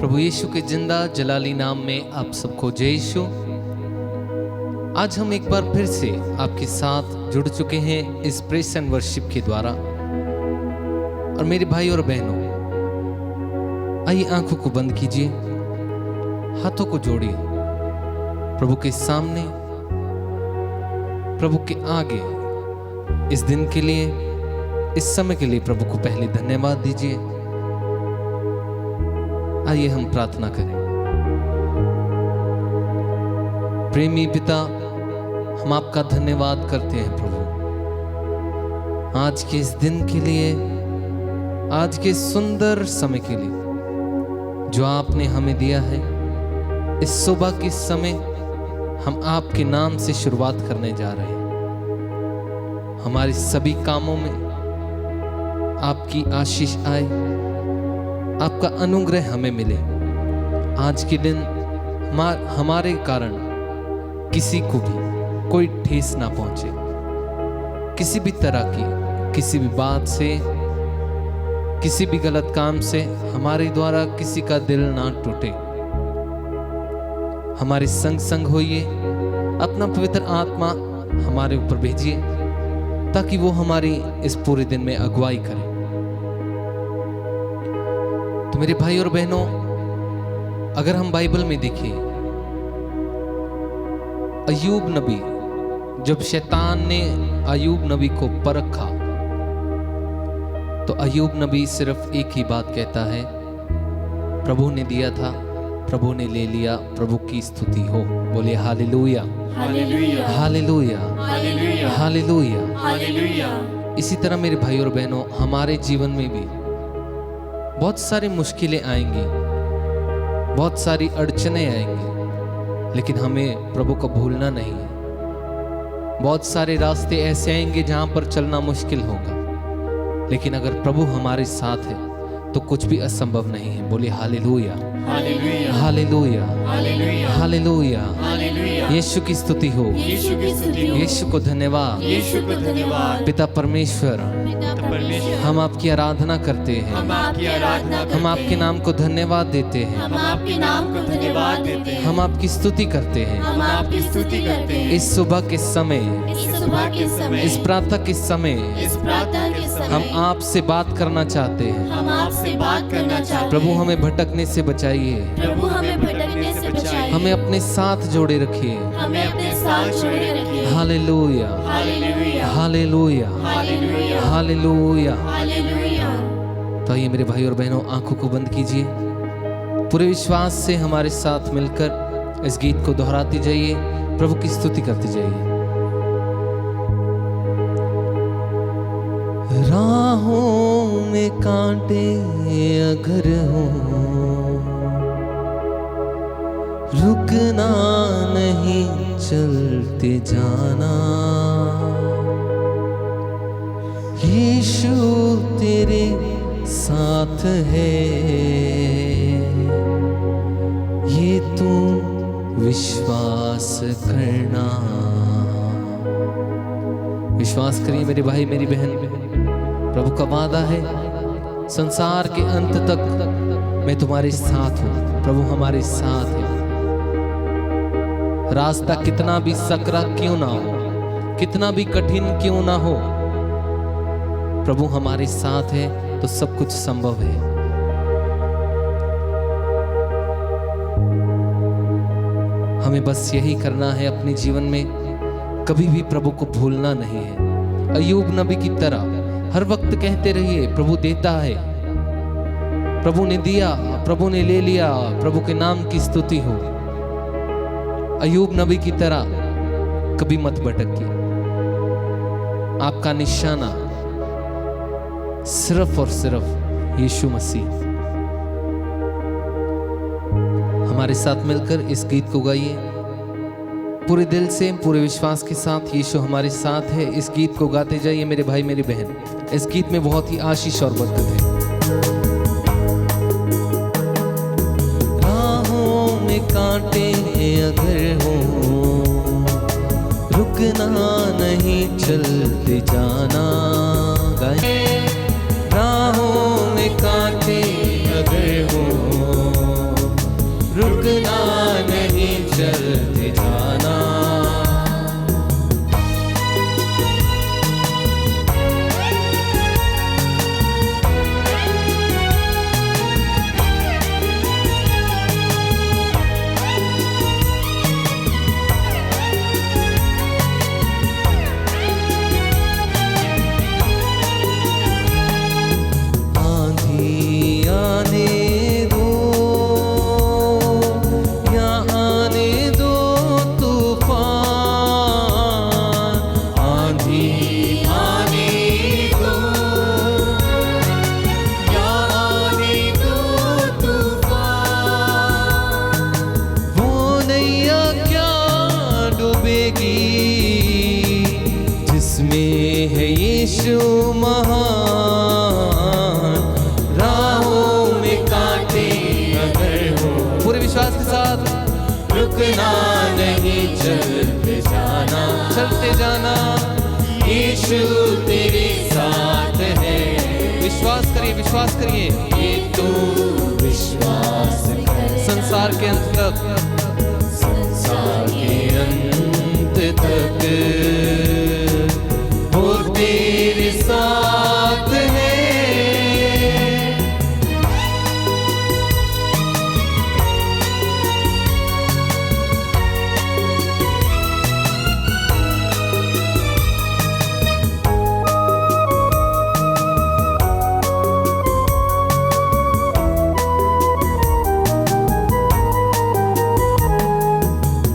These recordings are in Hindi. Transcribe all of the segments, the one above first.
प्रभु यीशु के जिंदा जलाली नाम में आप सबको जय यीशु। आज हम एक बार फिर से आपके साथ जुड़ चुके हैं इस प्रेस एंड वर्शिप के द्वारा। और मेरे भाई और बहनों, आइए आंखों को बंद कीजिए, हाथों को जोड़िए, प्रभु के सामने, प्रभु के आगे इस दिन के लिए, इस समय के लिए प्रभु को पहले धन्यवाद दीजिए। आइए हम प्रार्थना करें। प्रेमी पिता, हम आपका धन्यवाद करते हैं प्रभु, आज के इस दिन के लिए, आज के सुंदर समय के लिए जो आपने हमें दिया है। इस सुबह के समय हम आपके नाम से शुरुआत करने जा रहे हैं। हमारे सभी कामों में आपकी आशीष आए, आपका अनुग्रह हमें मिले। आज के दिन हमारे कारण किसी को भी कोई ठेस ना पहुंचे, किसी भी तरह की, किसी भी बात से, किसी भी गलत काम से हमारे द्वारा किसी का दिल ना टूटे। हमारे संग संग होइए, अपना पवित्र आत्मा हमारे ऊपर भेजिए ताकि वो हमारी इस पूरे दिन में अगुवाई करे। तो मेरे भाई और बहनों, अगर हम बाइबल में देखें, अय्यूब नबी, जब शैतान ने अय्यूब नबी को परखा तो अय्यूब नबी सिर्फ एक ही बात कहता है, प्रभु ने दिया था, प्रभु ने ले लिया, प्रभु की स्तुति हो। बोले hallelujah, hallelujah, hallelujah, hallelujah, hallelujah. इसी तरह मेरे भाई और बहनों, हमारे जीवन में भी बहुत सारी मुश्किलें आएंगी, बहुत सारी अड़चनें आएंगी, लेकिन हमें प्रभु को भूलना नहीं है। बहुत सारे रास्ते ऐसे आएंगे जहां पर चलना मुश्किल होगा, लेकिन अगर प्रभु हमारे साथ है तो कुछ भी असंभव नहीं है। बोले hallelujah, hallelujah, hallelujah, hallelujah, hallelujah. यीशु की स्तुति हो, यीशु की स्तुति हो, यीशु को धन्यवाद, यीशु को धन्यवाद। पिता परमेश्वर, हम आपकी आराधना करते हैं, हम आपके नाम को धन्यवाद देते हैं, हम आपके नाम को धन्यवाद देते हैं, हम आपकी स्तुति करते हैं, हम आपकी स्तुति करते हैं। इस सुबह के समय, इस प्रातः के समय, हम आपसे बात करना चाहते हैं, हम आपसे बात करना चाहते हैं। प्रभु हमें भटकने से बचाइए, प्रभु हमें भटकने से बचाइए, हमें अपने साथ जोड़े रखिए, हमें अपने साथ जोड़े रखिए। Hallelujah, hallelujah, hallelujah, hallelujah, hallelujah, hallelujah. तो आइए मेरे भाई और बहनों, आंखों को बंद कीजिए, पूरे विश्वास से हमारे साथ मिलकर इस गीत को दोहराते जाइए, प्रभु की स्तुति करते जाइए। राहों में कांटे अगर हो, रुकना नहीं, चलते जाना। यीशु तेरे साथ है, ये तू विश्वास करना। विश्वास करिए मेरे भाई मेरी बहन, प्रभु का वादा है, संसार के अंत तक मैं तुम्हारे साथ हूं। प्रभु हमारे साथ है। रास्ता कितना भी सकरा क्यों ना हो, कितना भी कठिन क्यों ना हो, प्रभु हमारे साथ है तो सब कुछ संभव है। हमें बस यही करना है अपने जीवन में, कभी भी प्रभु को भूलना नहीं है। अय्यूब नबी की तरह हर वक्त कहते रहिए, प्रभु देता है, प्रभु ने दिया, प्रभु ने ले लिया, प्रभु के नाम की स्तुति हो। अय्यूब नबी की तरह कभी मत भटकिए। आपका निशाना सिर्फ और सिर्फ यीशु मसीह। हमारे साथ मिलकर इस गीत को गाइए, पूरे दिल से, पूरे विश्वास के साथ। यीशु हमारे साथ है, इस गीत को गाते जाइए मेरे भाई मेरी बहन। इस गीत में बहुत ही आशीष और बरकत है। राहों में कांटे अगर हो, रुकना नहीं, चलते जाना। राहों में कांटे अगर हो, रुकना नहीं चलते जाना। जिसमें है यीशु महान, राहों में कांटे अगर हो, पूरे विश्वास के साथ रुकना नहीं चलते जाना, चलते जाना। यीशु तेरे साथ है। विश्वास करिए, विश्वास करिए। ये तो विश्वास है। संसार के अंत तक, संसार के अंत तक वो तेरे साथ है।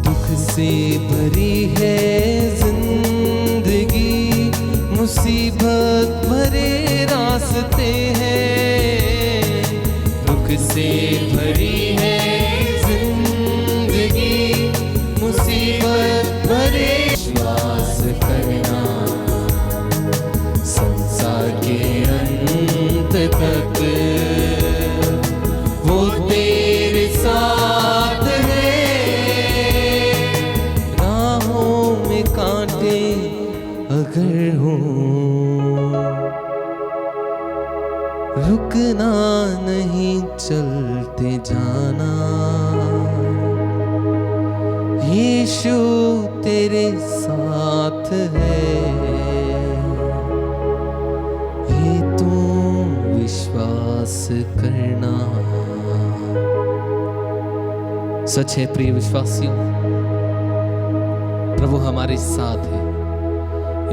दुख से भरी है जिंदगी, मुसीबत भरे रास्ते हैं। दुख से भरी है जिंदगी, मुसीबत भरे, विश्वास करना संसार के अंत तक वो तेरे साथ है। राहों में कांटे अगर हो, रुकना नहीं चलते जाना। यीशु तेरे साथ है, ये तू विश्वास करना। सच है प्रिय विश्वासियों, प्रभु हमारे साथ है।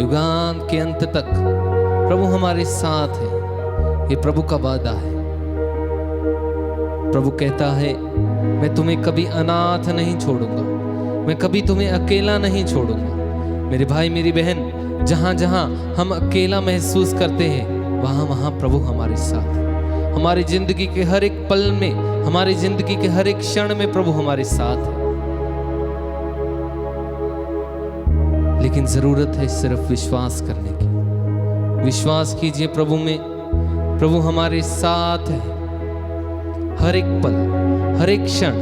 युगांत के अंत तक प्रभु हमारे साथ है। ये प्रभु का वादा है। प्रभु कहता है, मैं तुम्हें कभी अनाथ नहीं छोड़ूंगा, मैं कभी तुम्हें अकेला नहीं छोड़ूंगा। मेरे भाई मेरी बहन, जहां जहां हम अकेला महसूस करते हैं, वहां वहां प्रभु हमारे साथ। हमारी जिंदगी के हर एक पल में, हमारी जिंदगी के हर एक क्षण में प्रभु हमारे साथ है। लेकिन जरूरत है सिर्फ विश्वास करने की। विश्वास कीजिए प्रभु में, प्रभु हमारे साथ है। हर एक पल, हर एक क्षण,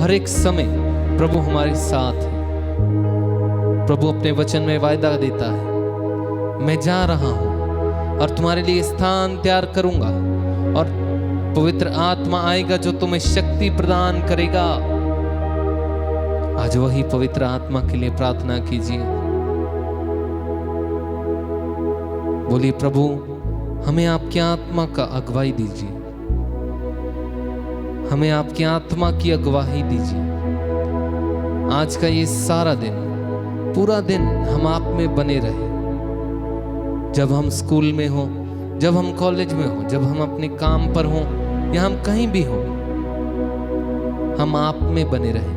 हर एक समय प्रभु हमारे साथ है। प्रभु अपने वचन में वायदा देता है, मैं जा रहा हूं और तुम्हारे लिए स्थान तैयार करूंगा, और पवित्र आत्मा आएगा जो तुम्हें शक्ति प्रदान करेगा। आज वही पवित्र आत्मा के लिए प्रार्थना कीजिए। बोलिए, प्रभु हमें आपकी आत्मा का अगुवाई दीजिए, हमें आपकी आत्मा की अगुवाई दीजिए। आज का ये सारा दिन, पूरा दिन हम आप में बने रहे। जब हम स्कूल में हो, जब हम कॉलेज में हो, जब हम अपने काम पर हो, या हम कहीं भी हो, हम आप में बने रहे,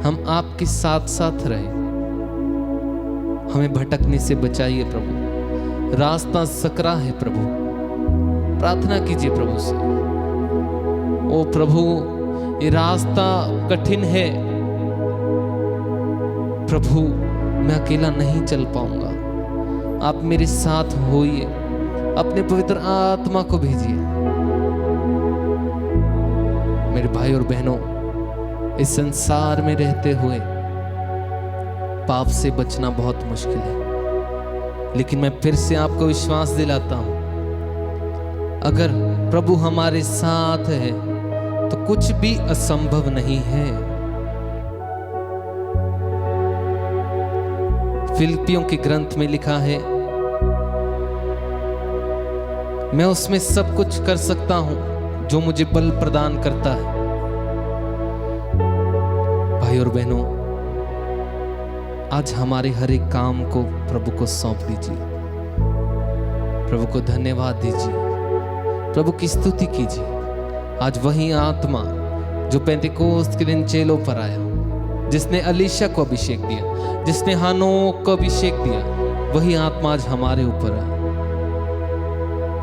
हम आपके साथ साथ रहे। हमें भटकने से बचाइए प्रभु। रास्ता सकरा है प्रभु, प्रार्थना कीजिए प्रभु से। ओ प्रभु, ये रास्ता कठिन है प्रभु, मैं अकेला नहीं चल पाऊंगा, आप मेरे साथ होइए। अपने पवित्र आत्मा को भेजिए। मेरे भाई और बहनों, इस संसार में रहते हुए पाप से बचना बहुत मुश्किल है, लेकिन मैं फिर से आपको विश्वास दिलाता हूं, अगर प्रभु हमारे साथ है तो कुछ भी असंभव नहीं है। फिलिपियों के ग्रंथ में लिखा है, मैं उसमें सब कुछ कर सकता हूं जो मुझे बल प्रदान करता है। भाई और बहनों, आज हमारे हर एक काम को प्रभु को सौंप दीजिए, प्रभु को धन्यवाद दीजिए, प्रभु की स्तुति कीजिए। आज वही आत्मा जो पेंतेकोस्त के दिन चेलों पर आया, जिसने अलीशा को अभिषेक दिया, जिसने हानोक को अभिषेक दिया, वही आत्मा आज हमारे ऊपर है।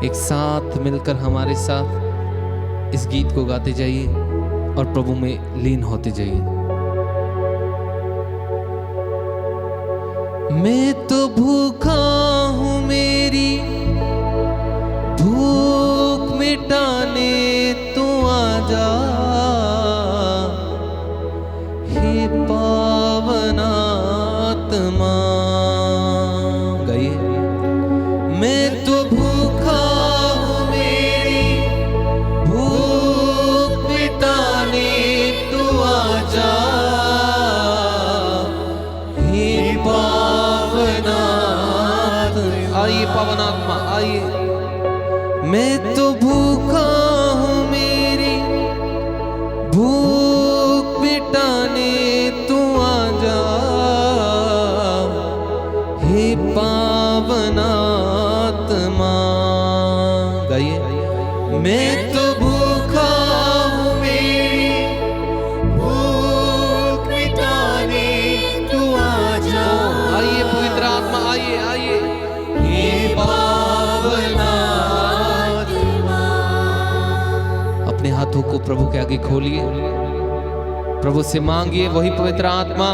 एक साथ मिलकर हमारे साथ इस गीत को गाते जाइए और प्रभु में लीन होते जाइए। मैं तो भूखा हूँ, मेरी भूख मिटाने तू आ जा, हे पावन आत्मा। गाइए। मैं तो भूखा हूँ, मेरी भूख मिटाने तू आ जा, हे पावन आत्मा। आइए पावन आत्मा, आइए। मैं तो भूखा हूँ, मेरी भूख मिटाने तू आ जा, हे पावन आत्मा। गाइए। मैं तो भूखा हूँ, मेरी भूख मिटाने तू आ जा। आइए पवित्र आत्मा, आइए आइए, हे पावन आत्मा। अपने हाथों को प्रभु के आगे खोलिए, प्रभु से मांगिए, वही पवित्र आत्मा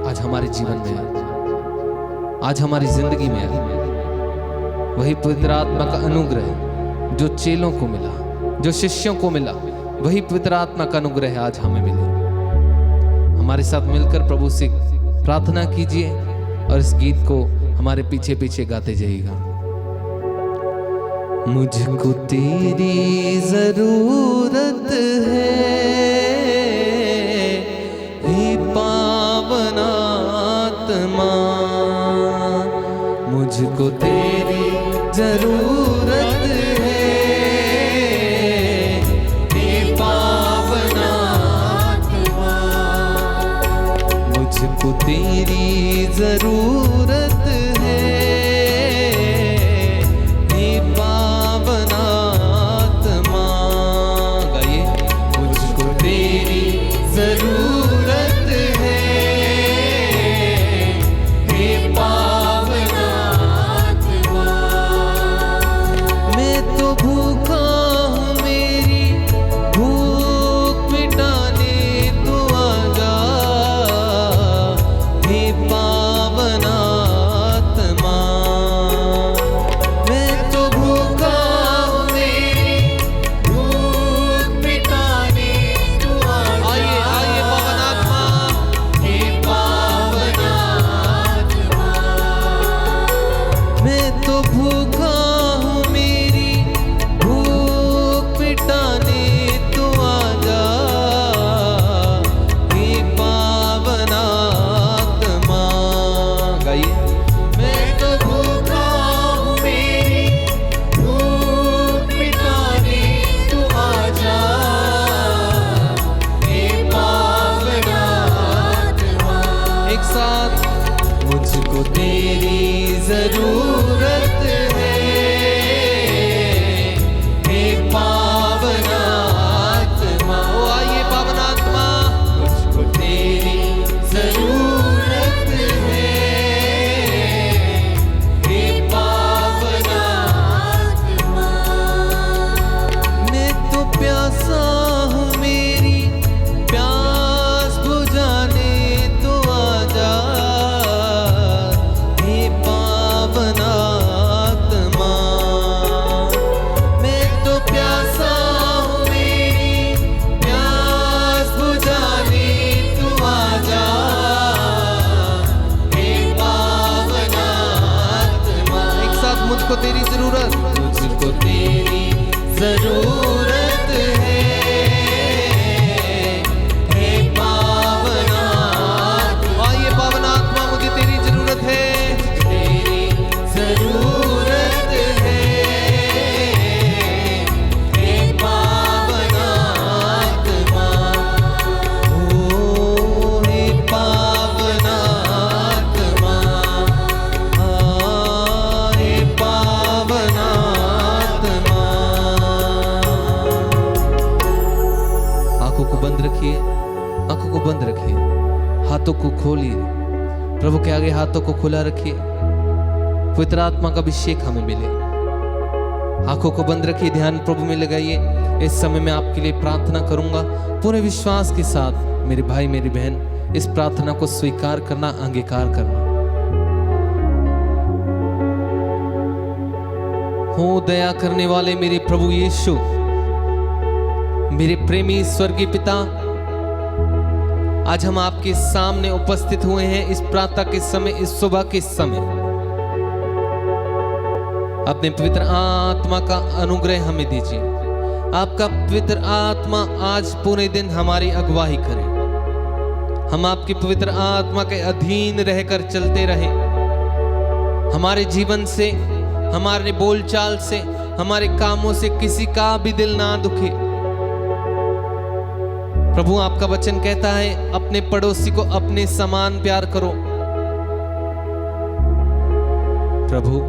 आज हमारे जीवन में है, आज हमारी जिंदगी में है। वही पवित्र आत्मा का अनुग्रह जो चेलों को मिला, जो शिष्यों को मिला, वही पवित्र आत्मा का अनुग्रह आज हमें मिले। हमारे साथ मिलकर प्रभु से प्रार्थना कीजिए और इस गीत को हमारे पीछे पीछे गाते जाइएगा। मुझको तेरी जरूरत है, हे पावन आत्मा। मुझको तेरी जरूरत है, हे पावन आत्मा। मुझको तेरी जरूरत है, हे पावन आत्मा। गाइए। मुझको तेरी जरूरत है, हे पावन आत्मा। मैं तो भूखा हूँ, मेरी भूख मिटाने तू आ जा, हे पावन आत्मा। मैं तो भूखा हूँ, मेरी भूख मिटाने तू आ जा। आइए आइए पावन आत्मा, हे पावन आत्मा। मैं तो भूखा हूँ, मेरी भूख मिटाने तू आ जा, हे पावन आत्मा। गाइए। मैं तो भूखा हूँ, मेरी भूख मिटाने तू आ जा, हे पावन आत्मा। एक साथ। मुझको तेरी जरूरत है, हे पावन आत्मा। ओ आइए पावन आत्मा। मुझको तेरी जरूरत है, हे पावन आत्मा। मैं तो प्यासा हूँ, मेरी प्यास बुझाने तो आ जा, हे पावन आत्मा। मैं तो प्यासा हूँ, मेरी प्यास बुझाने तू आ जा, हे पावन आत्मा। एक साथ। मुझको तेरी जरूरत, मुझको तेरी जरूरत है, बंद रखिए, आंखों को बंद रखिए, हाथों को खोलिए, प्रभु के आगे हाथों को खुला रखिए, पवित्र आत्मा का अभिषेक हमें मिले। आंखों को बंद रखिए, ध्यान प्रभु में लगाइए। इस समय मैं आपके लिए प्रार्थना करूंगा, पूरे विश्वास के साथ मेरे भाई मेरी बहन इस प्रार्थना को स्वीकार करना, अंगीकार करना। हो दया करने वाले मेरे प्रभु यीशु, मेरे प्रेमी स्वर्गीय पिता, आज हम आपके सामने उपस्थित हुए हैं इस प्रातः के समय, इस सुबह के समय। अपने पवित्र आत्मा का अनुग्रह हमें दीजिए। आपका पवित्र आत्मा आज पूरे दिन हमारी अगुवाई करे। हम आपकी पवित्र आत्मा के अधीन रहकर चलते रहें। हमारे जीवन से, हमारे बोलचाल से, हमारे कामों से किसी का भी दिल ना दुखे। प्रभु आपका वचन कहता है, अपने पड़ोसी को अपने समान प्यार करो। प्रभु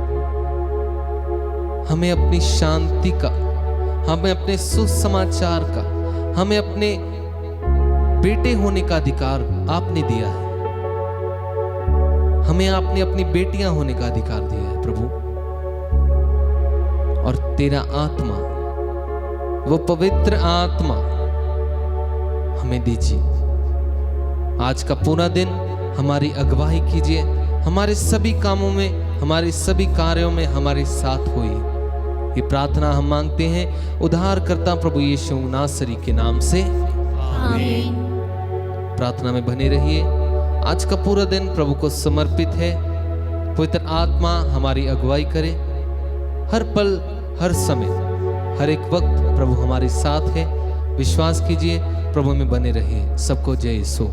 हमें अपनी शांति का, हमें अपने सुसमाचार का, हमें अपने बेटे होने का अधिकार आपने दिया है। हमें आपने अपनी बेटियां होने का अधिकार दिया है प्रभु। और तेरा आत्मा, वो पवित्र आत्मा हमें दीजिए। आज का पूरा दिन हमारी अगुवाई कीजिए, हमारे सभी कामों में, हमारे सभी कार्यों में हमारे साथ होइए। ये प्रार्थना हम मांगते हैं उद्धारकर्ता प्रभु यीशु नासरी के नाम से, आमीन। प्रार्थना में बने रहिए। आज का पूरा दिन प्रभु को समर्पित है। पवित्र आत्मा हमारी अगुवाई करे। हर पल, हर समय, हर एक वक्त प्रभु हमारे साथ है। विश्वास कीजिए, प्रभु में बने रहिए। सबको जय यीशु।